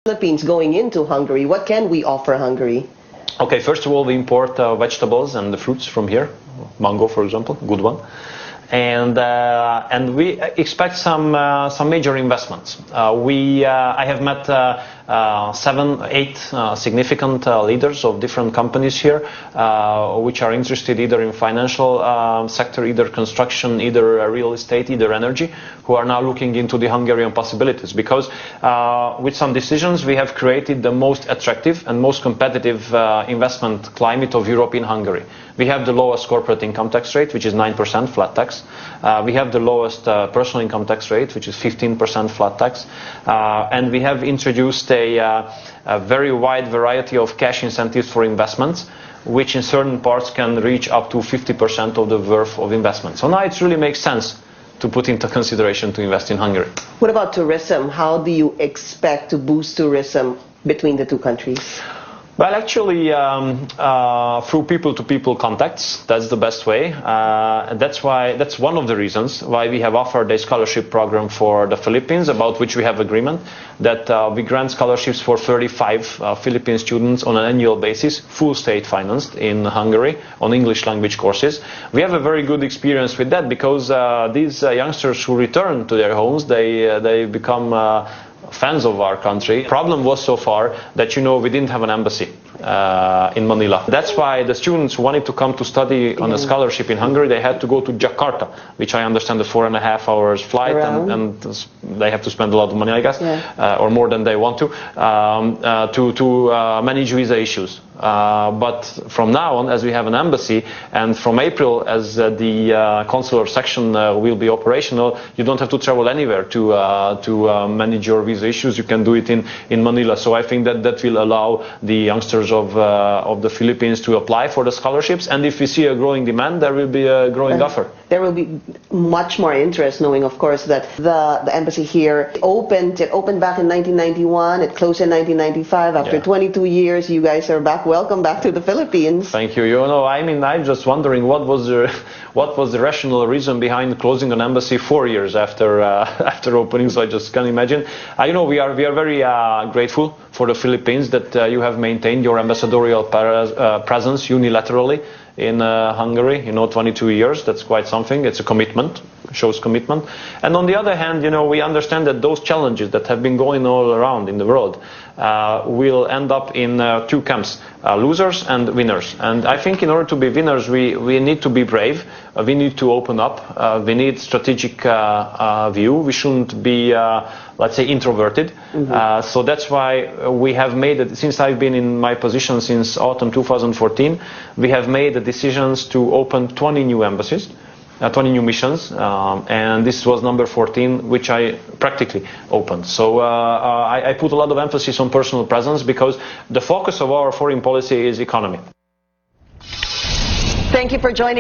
Philippines going into Hungary? What can we offer Hungary? Okay, first of all, we import vegetables and the fruits from here. Mango, for example, good one. And we expect some major investments. I have met 7, 8 significant leaders of different companies here, which are interested either in financial sector, either construction, either real estate, either energy, who are now looking into the Hungarian possibilities. Because with some decisions, we have created the most attractive and most competitive investment climate of Europe in Hungary. We have the lowest corporate income tax rate, which is 9% flat tax. We have the lowest personal income tax rate, which is 15% flat tax. And we have introduced a very wide variety of cash incentives for investments, which in certain parts can reach up to 50% of the worth of investment. So now it really makes sense to put into consideration to invest in Hungary. What about tourism? How do you expect to boost tourism between the two countries? Well, actually, through people-to-people contacts, that's the best way. That's one of the reasons why we have offered a scholarship program for the Philippines, about which we have agreement that we grant scholarships for 35 Philippine students on an annual basis, full state financed in Hungary on English language courses. We have a very good experience with that because these youngsters who return to their homes, they become fans of our country. Problem was so far that, we didn't have an embassy in Manila. That's why the students who wanted to come to study on a scholarship in Hungary, they had to go to Jakarta, which I understand is 4.5 hours flight, and they have to spend a lot of money, I guess, or more than they want to manage visa issues. But from now on, as we have an embassy, and from April, as the consular section will be operational, you don't have to travel anywhere to manage your visa issues. You can do it in Manila. So I think that will allow the youngsters of the Philippines to apply for the scholarships. And if we see a growing demand, there will be a growing offer. There will be much more interest, knowing, of course, that the embassy here opened. It opened back in 1991. It closed in 1995. After 22 years, you guys are back. Welcome back to the Philippines. Thank you. I'm just wondering what was the rational reason behind closing an embassy 4 years after opening. So I just can't imagine. We are very grateful for the Philippines that you have maintained your ambassadorial presence unilaterally in Hungary. 22 years. That's quite something. It's a commitment. Shows commitment. And on the other hand, we understand that those challenges that have been going all around in the world will end up in 2 camps, losers and winners. And I think in order to be winners, we need to be brave. We need to open up. We need strategic view. We shouldn't be, let's say, introverted. So that's why we have made it, since I've been in my position since autumn 2014, we have made the decisions to open 20 new embassies. 20 new missions, and this was number 14, which I practically opened. So I put a lot of emphasis on personal presence because the focus of our foreign policy is economy. Thank you for joining us.